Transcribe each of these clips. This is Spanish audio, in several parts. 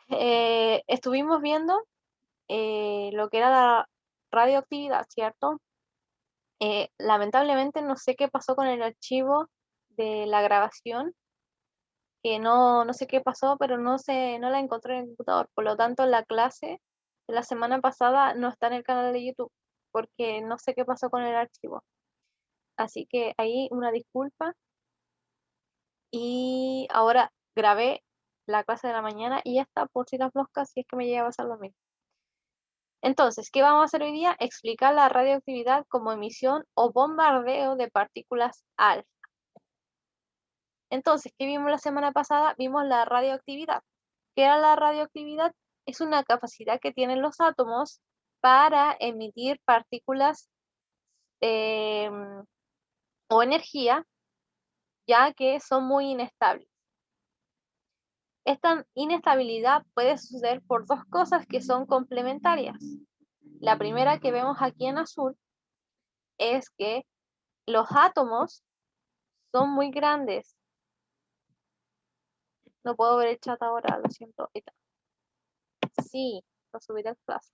Estuvimos viendo lo que era la radioactividad, ¿cierto? Lamentablemente no sé qué pasó con el archivo de la grabación, que no sé qué pasó, pero no la encontré en el computador. Por lo tanto, la clase de la semana pasada no está en el canal de YouTube, porque no sé qué pasó con el archivo. Así que ahí una disculpa. Y ahora grabé la clase de la mañana y ya está, por si las moscas, si es que me llega a pasar lo mismo. Entonces, ¿qué vamos a hacer hoy día? Explicar la radioactividad como emisión o bombardeo de partículas alfa. Entonces, ¿qué vimos la semana pasada? Vimos la radioactividad. ¿Qué era la radioactividad? Es una capacidad que tienen los átomos para emitir partículas eh, o energía, ya que son muy inestables. Esta inestabilidad puede suceder por dos cosas que son complementarias. La primera que vemos aquí en azul es que los átomos son muy grandes. No puedo ver el chat ahora, lo siento. Ahí está. Sí, lo subiré al clase.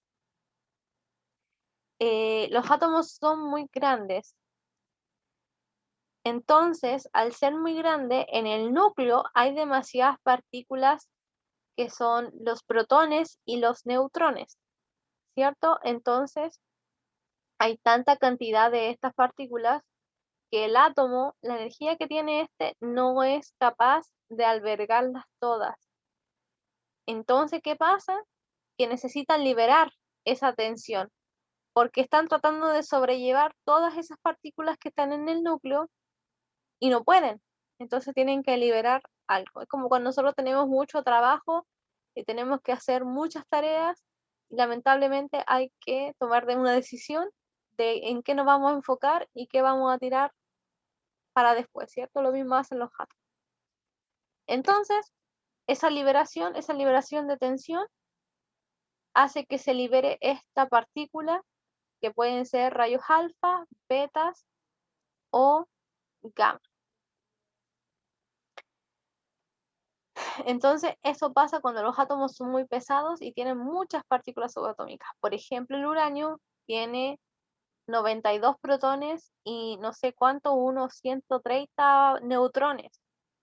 Los átomos son muy grandes. Entonces, al ser muy grande, en el núcleo hay demasiadas partículas que son los protones y los neutrones, ¿cierto? Entonces, hay tanta cantidad de estas partículas que el átomo, la energía que tiene este, no es capaz de albergarlas todas. Entonces, ¿qué pasa? Que necesitan liberar esa tensión, porque están tratando de sobrellevar todas esas partículas que están en el núcleo y no pueden. Entonces tienen que liberar algo. Es como cuando nosotros tenemos mucho trabajo y tenemos que hacer muchas tareas, y lamentablemente hay que tomar una decisión de en qué nos vamos a enfocar y qué vamos a tirar para después, ¿cierto? Lo mismo hacen los átomos. Entonces, esa liberación de tensión hace que se libere esta partícula que pueden ser rayos alfa, betas o gamma. Entonces, eso pasa cuando los átomos son muy pesados y tienen muchas partículas subatómicas. Por ejemplo, el uranio tiene 92 protones y no sé cuánto, unos 130 neutrones.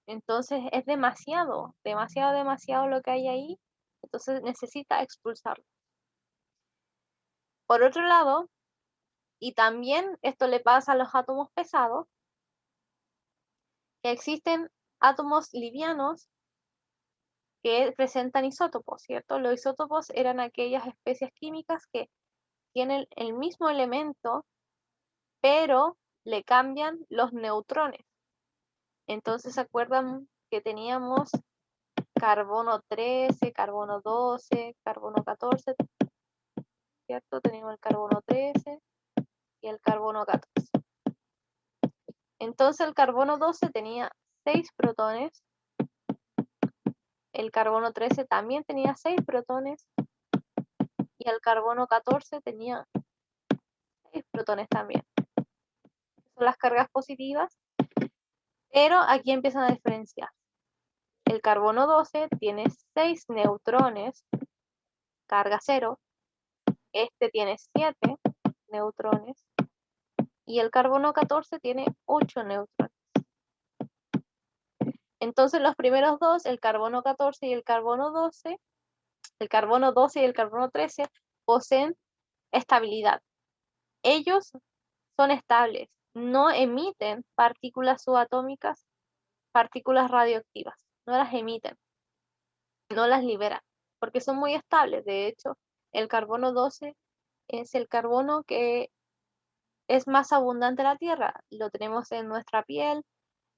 Entonces, es demasiado, demasiado, demasiado lo que hay ahí. Entonces, necesita expulsarlo. Por otro lado, y también esto le pasa a los átomos pesados, que existen átomos livianos que presentan isótopos, ¿cierto? Los isótopos eran aquellas especies químicas que tienen el mismo elemento, pero le cambian los neutrones. Entonces, ¿se acuerdan que teníamos carbono 13, carbono 12, carbono 14, ¿cierto? Teníamos el carbono 13 y el carbono 14. Entonces, el carbono 12 tenía 6 protones, el carbono 13 también tenía 6 protones y el carbono 14 tenía 6 protones también. Son las cargas positivas, pero aquí empiezan a diferenciar. El carbono 12 tiene 6 neutrones, carga 0, este tiene 7 neutrones y el carbono 14 tiene 8 neutrones. Entonces los primeros dos, el carbono 14 y el carbono 12, el carbono 12 y el carbono 13, poseen estabilidad. Ellos son estables, no emiten partículas subatómicas, partículas radioactivas, no las emiten, no las liberan, porque son muy estables. De hecho, el carbono 12 es el carbono que es más abundante en la Tierra. Lo tenemos en nuestra piel,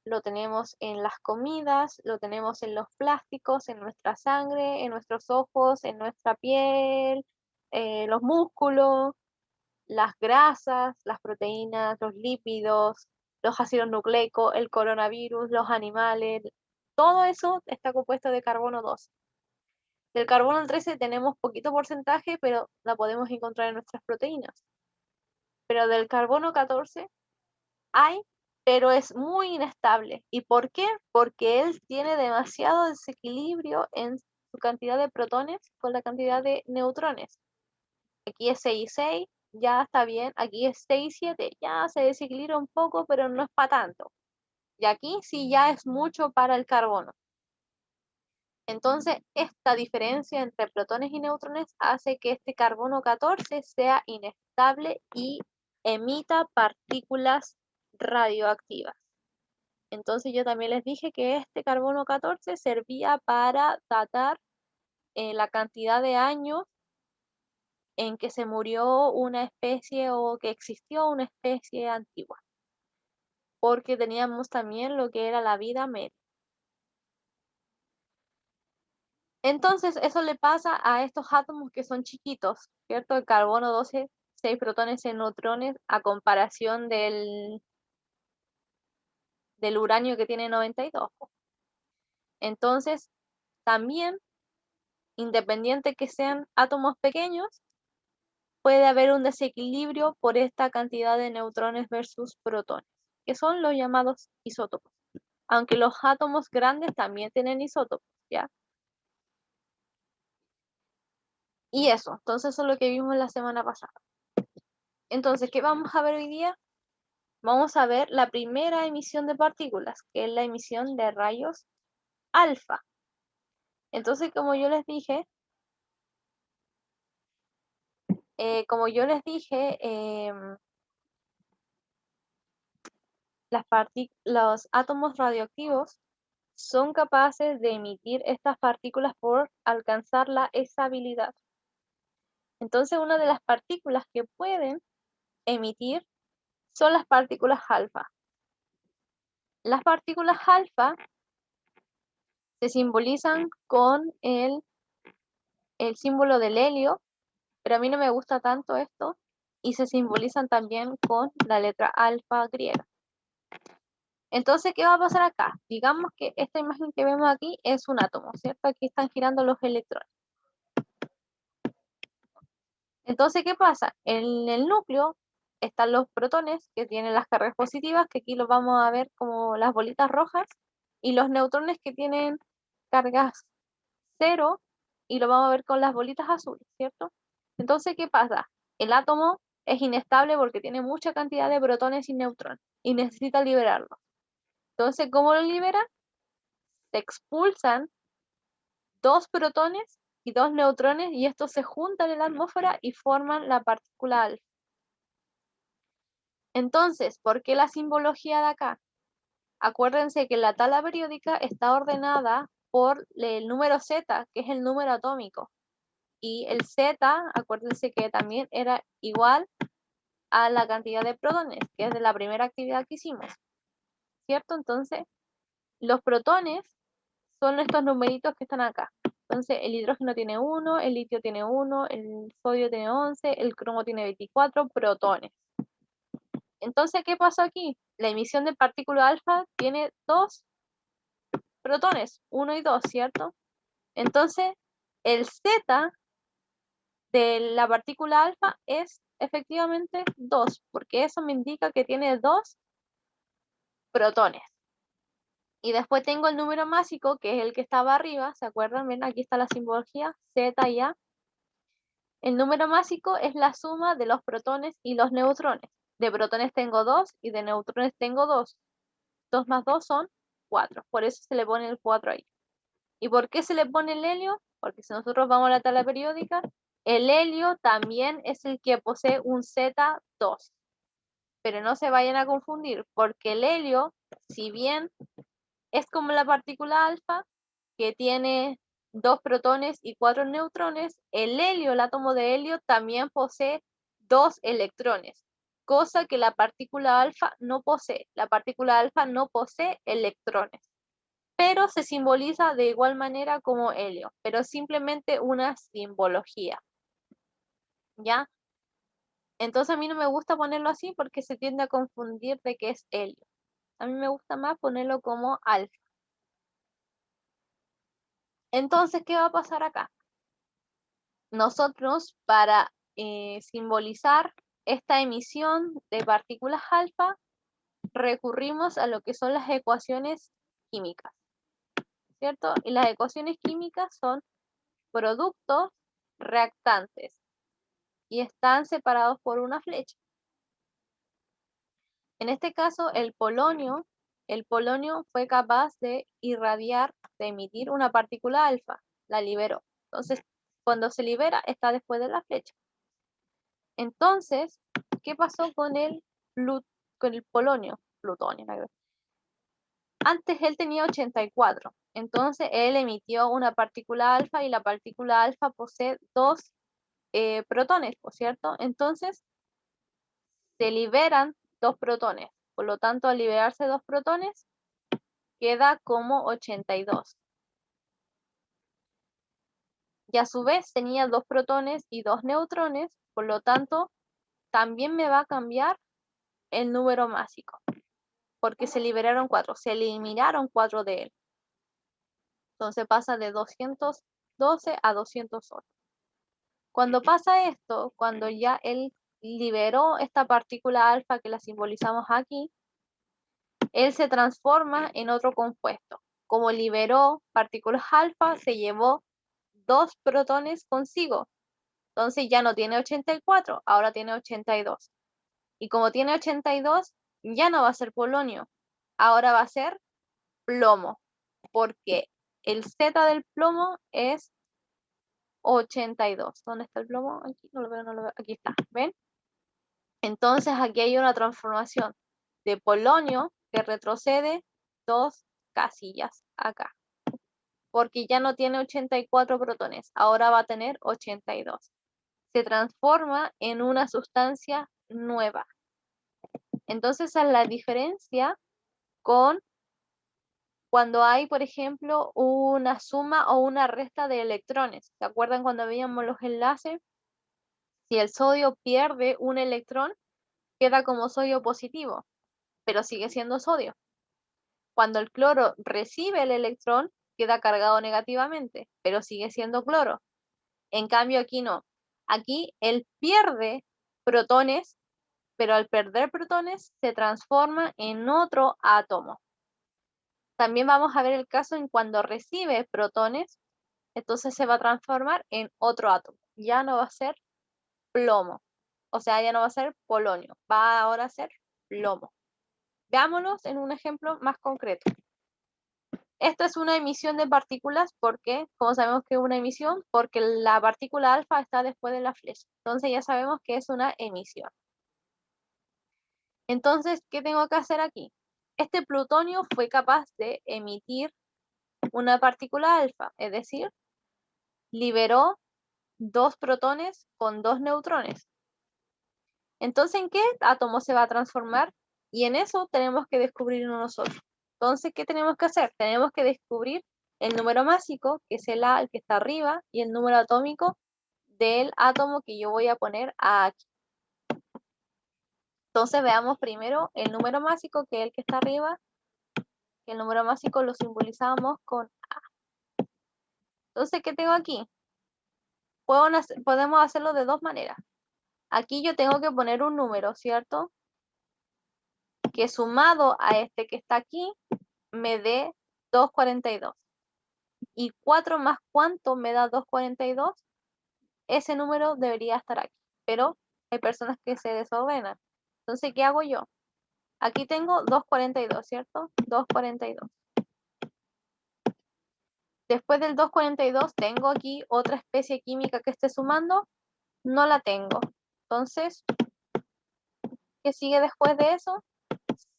lo tenemos en las comidas, lo tenemos en los plásticos, en nuestra sangre, en nuestros ojos, en nuestra piel, los músculos, las grasas, las proteínas, los lípidos, los ácidos nucleicos, el coronavirus, los animales, todo eso está compuesto de carbono 12. Del carbono 13 tenemos poquito porcentaje, pero la podemos encontrar en nuestras proteínas. Pero del carbono 14 hay, pero es muy inestable. ¿Y por qué? Porque él tiene demasiado desequilibrio en su cantidad de protones con la cantidad de neutrones. Aquí es 6 y 6, ya está bien. Aquí es 6 y 7, ya se desequilibra un poco, pero no es para tanto. Y aquí sí ya es mucho para el carbono. Entonces, esta diferencia entre protones y neutrones hace que este carbono 14 sea inestable y emita partículas radioactivas. Entonces, yo también les dije que este carbono 14 servía para datar la cantidad de años en que se murió una especie o que existió una especie antigua, porque teníamos también lo que era la vida media. Entonces, eso le pasa a estos átomos que son chiquitos, ¿cierto? El carbono 12, 6 protones, 6 neutrones, a comparación del uranio que tiene 92. Entonces, también, independiente que sean átomos pequeños, puede haber un desequilibrio por esta cantidad de neutrones versus protones, que son los llamados isótopos. Aunque los átomos grandes también tienen isótopos, ¿ya? Y eso, entonces eso es lo que vimos la semana pasada. Entonces, ¿qué vamos a ver hoy día? Vamos a ver la primera emisión de partículas, que es la emisión de rayos alfa. Entonces, como yo les dije, los átomos radioactivos son capaces de emitir estas partículas por alcanzar la estabilidad. Entonces, una de las partículas que pueden emitir son las partículas alfa. Las partículas alfa se simbolizan con el símbolo del helio, pero a mí no me gusta tanto esto, y se simbolizan también con la letra alfa griega. Entonces, ¿qué va a pasar acá? Digamos que esta imagen que vemos aquí es un átomo, ¿cierto? Aquí están girando los electrones. Entonces, ¿qué pasa? En el núcleo están los protones que tienen las cargas positivas, que aquí los vamos a ver como las bolitas rojas, y los neutrones que tienen cargas cero, y lo vamos a ver con las bolitas azules, ¿cierto? Entonces, ¿qué pasa? El átomo es inestable porque tiene mucha cantidad de protones y neutrones y necesita liberarlos. Entonces, ¿cómo lo libera? Se expulsan 2 protones y 2 neutrones y estos se juntan en la atmósfera y forman la partícula alfa. Entonces, ¿por qué la simbología de acá? Acuérdense que la tabla periódica está ordenada por el número Z, que es el número atómico. Y el Z, acuérdense que también era igual a la cantidad de protones, que es de la primera actividad que hicimos, ¿cierto? Entonces, los protones son estos numeritos que están acá. Entonces, el hidrógeno tiene 1, el litio tiene 1, el sodio tiene 11, el cromo tiene 24 protones. Entonces, ¿qué pasó aquí? La emisión de partícula alfa tiene 2 protones, 1 y 2, ¿cierto? Entonces, el Z de la partícula alfa es efectivamente 2, porque eso me indica que tiene 2 protones. Y después tengo el número másico, que es el que estaba arriba, ¿se acuerdan? Ven, aquí está la simbología, Z y A. El número másico es la suma de los protones y los neutrones. De protones tengo 2 y de neutrones tengo 2. 2 más 2 son 4, por eso se le pone el 4 ahí. ¿Y por qué se le pone el helio? Porque si nosotros vamos a la tabla periódica, el helio también es el que posee un Z2. Pero no se vayan a confundir, porque el helio, si bien es como la partícula alfa, que tiene 2 protones y 4 neutrones, el helio, el átomo de helio, también posee 2 electrones, cosa que la partícula alfa no posee. La partícula alfa no posee electrones, pero se simboliza de igual manera como helio, pero simplemente una simbología, ¿ya? Entonces a mí no me gusta ponerlo así porque se tiende a confundir de que es helio. A mí me gusta más ponerlo como alfa. Entonces, ¿qué va a pasar acá? Nosotros, para simbolizar esta emisión de partículas alfa, recurrimos a lo que son las ecuaciones químicas, ¿cierto? Y las ecuaciones químicas son productos reactantes y están separados por una flecha. En este caso, el polonio fue capaz de irradiar, de emitir una partícula alfa, la liberó. Entonces, cuando se libera, está después de la flecha. Entonces, ¿qué pasó con el polonio? Plutonio, ¿no? Antes él tenía 84, entonces él emitió una partícula alfa y la partícula alfa posee dos protones, ¿por cierto? Entonces, se liberan dos protones. Por lo tanto, al liberarse dos protones, queda como 82. Y a su vez tenía dos protones y dos neutrones, por lo tanto, también me va a cambiar el número másico, porque se liberaron 4, se eliminaron 4 de él. Entonces pasa de 212 a 208. Cuando pasa esto, cuando ya él liberó esta partícula alfa que la simbolizamos aquí, él se transforma en otro compuesto. Como liberó partículas alfa, se llevó dos protones consigo. Entonces ya no tiene 84, ahora tiene 82. Y como tiene 82, ya no va a ser polonio, ahora va a ser plomo, porque el Z del plomo es 82. ¿Dónde está el plomo? Aquí no lo veo, no lo veo. Aquí está, ¿ven? Entonces aquí hay una transformación de polonio que retrocede 2 casillas acá, porque ya no tiene 84 protones, ahora va a tener 82. Se transforma en una sustancia nueva. Entonces, esa es la diferencia con cuando hay, por ejemplo, una suma o una resta de electrones. ¿Se acuerdan cuando veíamos los enlaces? Si el sodio pierde un electrón, queda como sodio positivo, pero sigue siendo sodio. Cuando el cloro recibe el electrón, queda cargado negativamente, pero sigue siendo cloro. En cambio, aquí no. Aquí él pierde protones, pero al perder protones se transforma en otro átomo. También vamos a ver el caso en cuando recibe protones, entonces se va a transformar en otro átomo. Ya no va a ser plomo, o sea, ya no va a ser polonio, va ahora a ser plomo. Veámoslos en un ejemplo más concreto. Esta es una emisión de partículas, ¿por qué? ¿Cómo sabemos que es una emisión? Porque la partícula alfa está después de la flecha. Entonces ya sabemos que es una emisión. Entonces, ¿qué tengo que hacer aquí? Este plutonio fue capaz de emitir una partícula alfa, es decir, liberó dos protones con dos neutrones. Entonces, ¿en qué átomo se va a transformar? Y en eso tenemos que descubrirlo nosotros. Entonces, ¿qué tenemos que hacer? Tenemos que descubrir el número másico, que es el A, el que está arriba, y el número atómico del átomo que yo voy a poner aquí. Entonces, veamos primero el número másico, que es el que está arriba. El número másico lo simbolizamos con A. Entonces, ¿qué tengo aquí? Podemos hacerlo de dos maneras. Aquí yo tengo que poner un número, ¿cierto? Que sumado a este que está aquí, me dé 242. ¿Y 4 más cuánto me da 242? Ese número debería estar aquí, pero hay personas que se desordenan. Entonces, ¿qué hago yo? Aquí tengo 242, ¿cierto? 242. Después del 242, ¿tengo aquí otra especie química que esté sumando? No la tengo. Entonces, ¿qué sigue después de eso?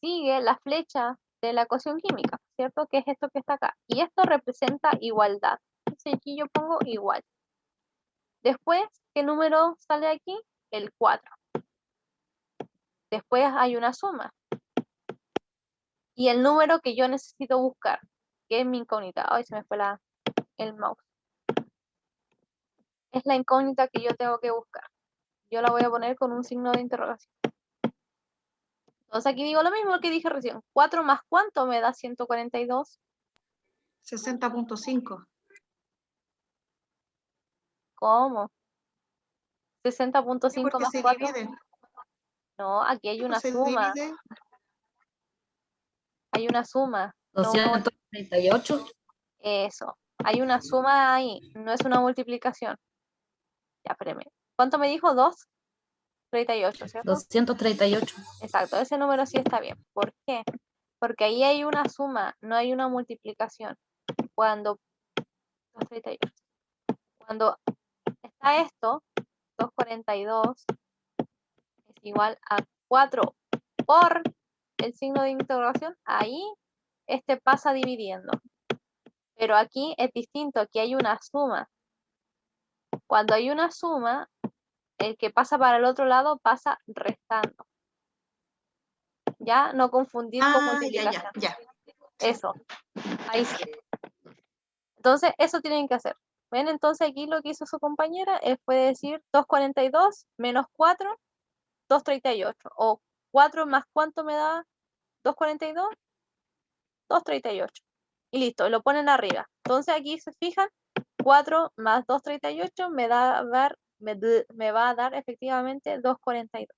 Sigue la flecha de la ecuación química, ¿cierto? Que es esto que está acá. Y esto representa igualdad. Entonces aquí yo pongo igual. Después, ¿qué número sale aquí? El 4. Después hay una suma. Y el número que yo necesito buscar, que es mi incógnita. Ay, se me fue el mouse. Es la incógnita que yo tengo que buscar. Yo la voy a poner con un signo de interrogación. Entonces aquí digo lo mismo que dije recién. 4 más ¿cuánto me da 142? 60.5. ¿Cómo? 60.5 más 4. Divide. No, aquí hay una Se suma. divide. Hay una suma. 238. Eso. Hay una suma ahí, no es una multiplicación. Ya, espérame. ¿Cuánto me dijo? 238, ¿cierto? 238. Exacto, ese número sí está bien. ¿Por qué? Porque ahí hay una suma, no hay una multiplicación. Cuando 238. Cuando está esto, 242 es igual a 4 por el signo de interrogación, ahí este pasa dividiendo. Pero aquí es distinto, aquí hay una suma. Cuando hay una suma, el que pasa para el otro lado pasa restando. Ya, no confundir con multiplicación. Ya. Eso, ahí sí. Entonces, eso tienen que hacer. ¿Ven? Entonces aquí lo que hizo su compañera fue decir 242 menos 4, 238. O 4 más ¿cuánto me da 242? 238. Y listo, lo ponen arriba. Entonces aquí se fijan, 4 más 238 me va a dar efectivamente 242.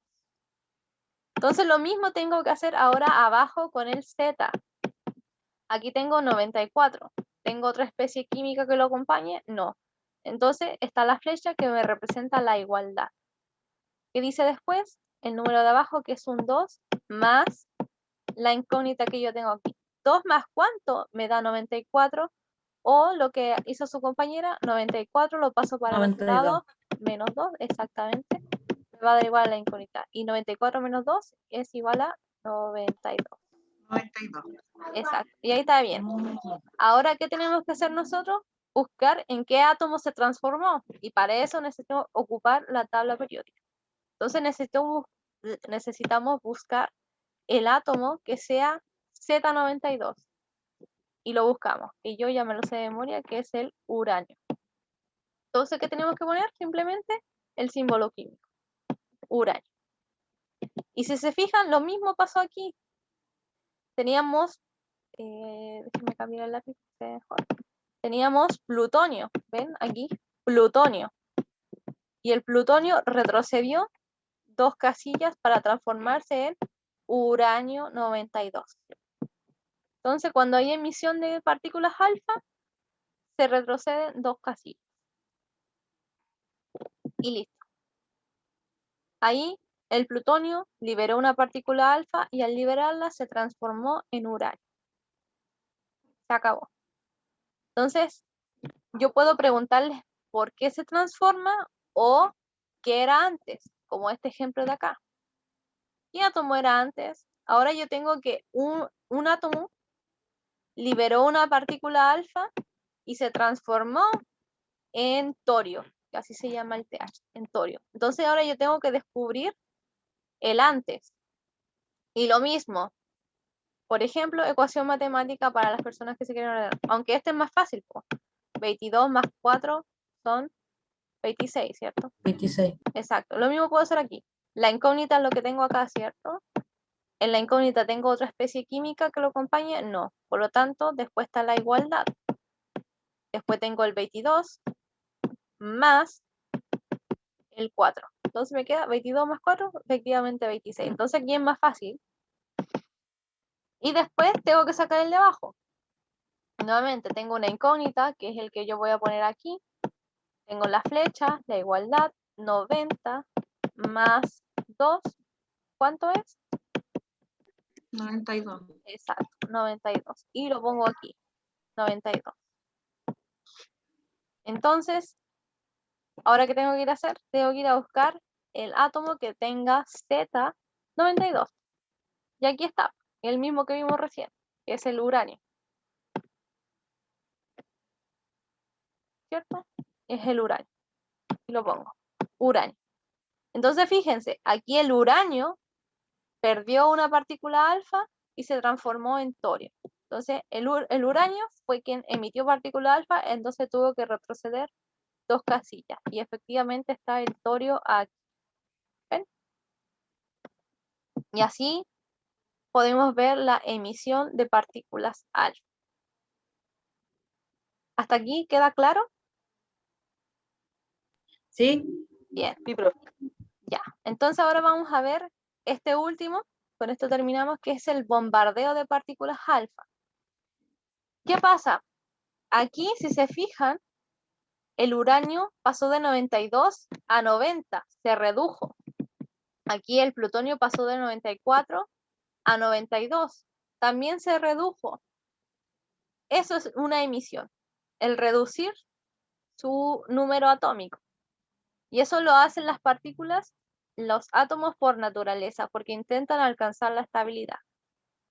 Entonces lo mismo tengo que hacer ahora abajo con el Z. Aquí tengo 94. ¿Tengo otra especie química que lo acompañe? No. Entonces está la flecha que me representa la igualdad. ¿Qué dice después? El número de abajo, que es un 2, más la incógnita que yo tengo aquí. 2 más ¿cuánto? Me da 94. O lo que hizo su compañera, 94 lo paso para el otro 92. lado, menos 2, exactamente. Me va a dar igual a la incógnita. Y 94 menos 2 es igual a 92. 92. Exacto. Y ahí está bien. Ahora, ¿qué tenemos que hacer nosotros? Buscar en qué átomo se transformó. Y para eso necesitamos ocupar la tabla periódica. Entonces necesitamos buscar el átomo que sea Z92. Y lo buscamos. Y yo ya me lo sé de memoria, que es el uranio. Entonces, ¿qué tenemos que poner? Simplemente el símbolo químico. Uranio. Y si se fijan, lo mismo pasó aquí. Teníamos, déjenme cambiar el lápiz. Teníamos plutonio. ¿Ven? Aquí, plutonio. Y el plutonio retrocedió 2 casillas para transformarse en uranio 92. Entonces, cuando hay emisión de partículas alfa, se retroceden 2 casillas. Y listo. Ahí el plutonio liberó una partícula alfa y al liberarla se transformó en uranio. Se acabó. Entonces, yo puedo preguntarles por qué se transforma o qué era antes, como este ejemplo de acá. ¿Qué átomo era antes? Ahora yo tengo que un átomo liberó una partícula alfa y se transformó en torio, que así se llama el pH, en torio. Entonces ahora yo tengo que descubrir el antes. Y lo mismo, por ejemplo, ecuación matemática para las personas que se quieren ordenar. Aunque este es más fácil, pues. 22 más 4 son 26, ¿cierto? 26. Exacto. Lo mismo puedo hacer aquí. La incógnita es lo que tengo acá, ¿cierto? En la incógnita tengo otra especie química que lo acompañe. No. Por lo tanto, después está la igualdad. Después tengo el 22 más el 4. Entonces me queda 22 más 4, efectivamente 26. Entonces aquí es más fácil. Y después tengo que sacar el de abajo. Nuevamente tengo una incógnita, que es el que yo voy a poner aquí. Tengo la flecha, la igualdad, 90 más 2. ¿Cuánto es? 92. Exacto, 92. Y lo pongo aquí, 92. Entonces, ¿ahora qué tengo que ir a hacer? Tengo que ir a buscar el átomo que tenga Z92. Y aquí está, el mismo que vimos recién, que es el uranio. ¿Cierto? Es el uranio. Y lo pongo, uranio. Entonces, fíjense, aquí el uranio perdió una partícula alfa y se transformó en torio. Entonces, el uranio fue quien emitió partícula alfa, entonces tuvo que retroceder 2 casillas. Y efectivamente está el torio aquí. ¿Ven? Y así podemos ver la emisión de partículas alfa. ¿Hasta aquí queda claro? ¿Sí? Bien, Sí, profe. ya. Entonces ahora vamos a ver este último, con esto terminamos, que es el bombardeo de partículas alfa. ¿Qué pasa? aquí, si se fijan, el uranio pasó de 92 a 90, se redujo. Aquí el plutonio pasó de 94 a 92, también se redujo. Eso es una emisión, el reducir su número atómico. Y eso lo hacen las partículas, los átomos por naturaleza, porque intentan alcanzar la estabilidad.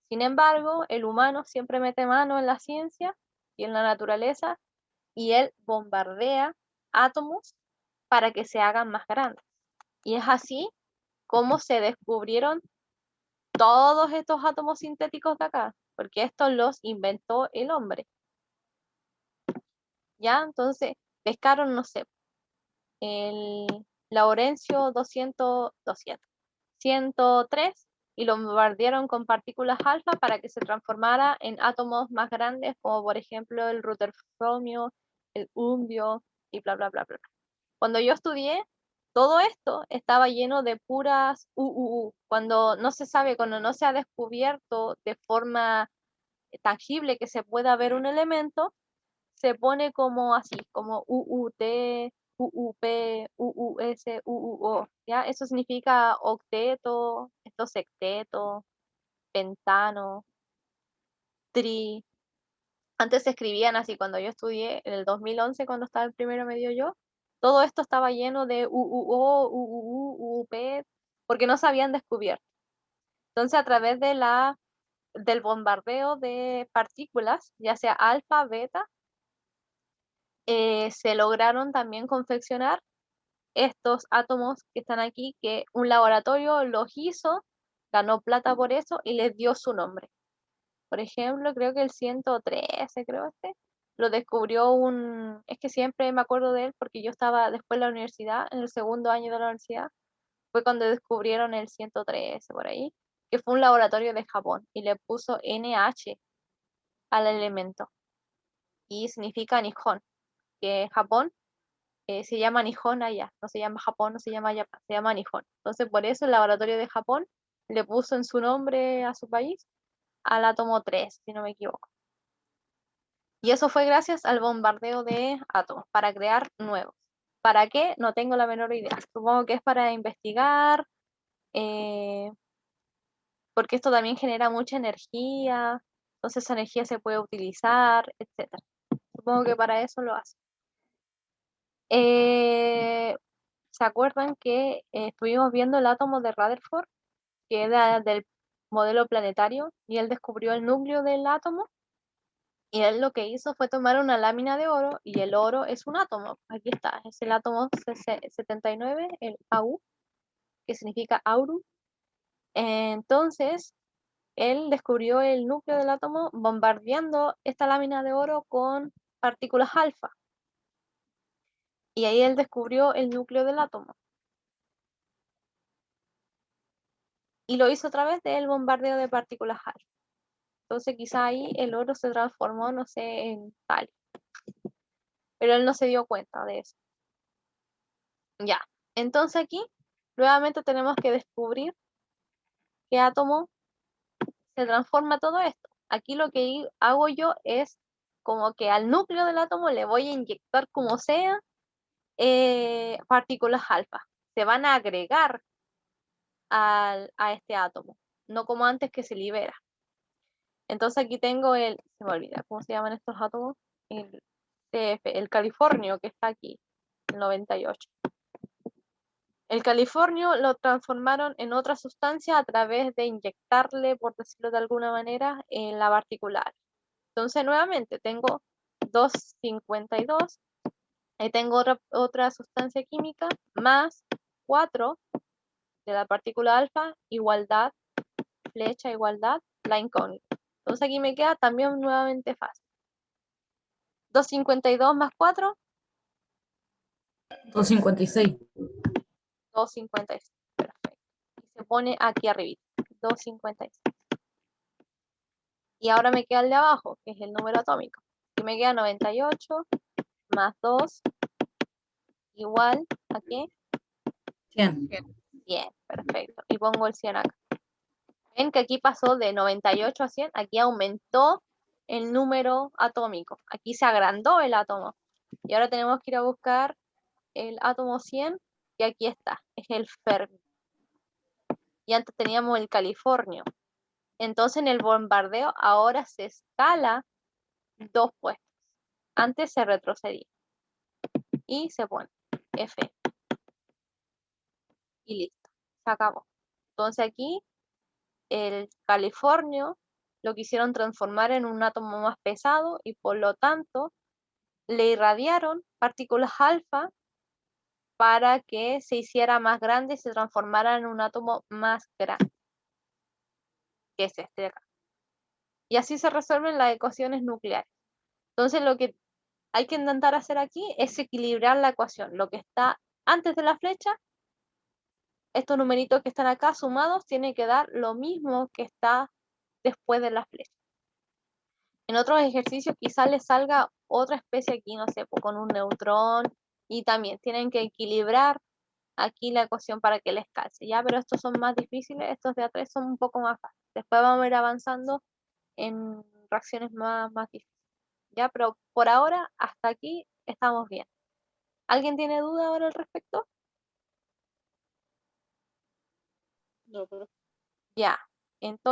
Sin embargo, el humano siempre mete mano en la ciencia y en la naturaleza, y él bombardea átomos para que se hagan más grandes. Y es así como se descubrieron todos estos átomos sintéticos de acá, porque estos los inventó el hombre. ¿Ya? Entonces, pescaron, no sé, el Laurencio 103 y lo bombardearon con partículas alfa para que se transformara en átomos más grandes, como por ejemplo el rutherformio, el umbio y bla, bla, bla, bla. Cuando yo estudié, todo esto estaba lleno de puras UUU. Cuando no se sabe, cuando no se ha descubierto de forma tangible que se pueda ver un elemento, se pone como así, como UUT, UUP, UUS, UUO, ¿ya? Eso significa octeto, esto sexteto, pentano, tri. Antes se escribían así, cuando yo estudié en el 2011, cuando estaba en primero medio yo, todo esto estaba lleno de UUO, UUU, UUP, porque no se habían descubierto. Entonces, a través del bombardeo de partículas, ya sea alfa, beta, se lograron también confeccionar estos átomos que están aquí, que un laboratorio los hizo, ganó plata por eso y les dio su nombre. Por ejemplo, creo que el 113, creo lo descubrió es que siempre me acuerdo de él porque yo estaba después en la universidad, en el segundo año de la universidad, fue cuando descubrieron el 113 por ahí, que fue un laboratorio de Japón y le puso NH al elemento y significa Nihon, que Japón se llama Nihon allá, no se llama Japón, no se llama Japón, se llama Nihon. Entonces, por eso el laboratorio de Japón le puso en su nombre a su país al átomo 3, si no me equivoco. Y eso fue gracias al bombardeo de átomos para crear nuevos. ¿Para qué? No tengo la menor idea. Supongo que es para investigar, eh, porque esto también genera mucha energía, entonces esa energía se puede utilizar, etc. Supongo que para eso lo hace. ¿Se acuerdan que estuvimos viendo el átomo de Rutherford, que era del modelo planetario, y él descubrió el núcleo del átomo? Y él lo que hizo fue tomar una lámina de oro, y el oro es un átomo. Aquí está, es el átomo 79, el Au, que significa aurum. Entonces, él descubrió el núcleo del átomo bombardeando esta lámina de oro con partículas alfa. Y ahí él descubrió el núcleo del átomo. Y lo hizo a través del bombardeo de partículas alfa. Entonces quizá ahí el oro se transformó, no sé, en tal. Pero él no se dio cuenta de eso. Ya. Entonces aquí nuevamente tenemos que descubrir qué átomo se transforma todo esto. Aquí lo que hago yo es como que al núcleo del átomo le voy a inyectar como sea partículas alfa. Se van a agregar a este átomo, no como antes que se libera. Entonces aquí tengo se me olvida, ¿cómo se llaman estos átomos? El CF, el californio que está aquí, el 98. El californio lo transformaron en otra sustancia a través de inyectarle, por decirlo de alguna manera, en la particular. Entonces nuevamente tengo 252, ahí tengo otra sustancia química, más 4 de la partícula alfa, igualdad, flecha, igualdad, la incógnita. Entonces aquí me queda también nuevamente fácil. 252 más 4, 256. 256. Perfecto. Y se pone aquí arriba, 256. Y ahora me queda el de abajo, que es el número atómico. Y me queda 98 más 2 igual a qué? 100. 100. Perfecto. Y pongo el 100 acá. Ven que aquí pasó de 98 a 100, aquí aumentó el número atómico. Aquí se agrandó el átomo. Y ahora tenemos que ir a buscar el átomo 100, que aquí está, es el Fermi. Y antes teníamos el californio. Entonces en el bombardeo ahora se escala 2 puestos. Antes se retrocedía. Y se pone F. Y listo, se acabó. Entonces aquí el californio lo quisieron transformar en un átomo más pesado y por lo tanto le irradiaron partículas alfa para que se hiciera más grande y se transformara en un átomo más grande, que es este de acá. Y así se resuelven las ecuaciones nucleares. Entonces lo que hay que intentar hacer aquí es equilibrar la ecuación. Lo que está antes de la flecha, estos numeritos que están acá sumados, tienen que dar lo mismo que está después de la flecha. En otros ejercicios quizás les salga otra especie aquí, no sé, con un neutrón, y también tienen que equilibrar aquí la ecuación para que les calce, ¿ya? Pero estos son más difíciles, estos de A3 son un poco más fáciles. Después vamos a ir avanzando en reacciones más difíciles, ¿ya? Pero por ahora, hasta aquí estamos bien. ¿Alguien tiene duda ahora al respecto? No, pero Ya. Entonces,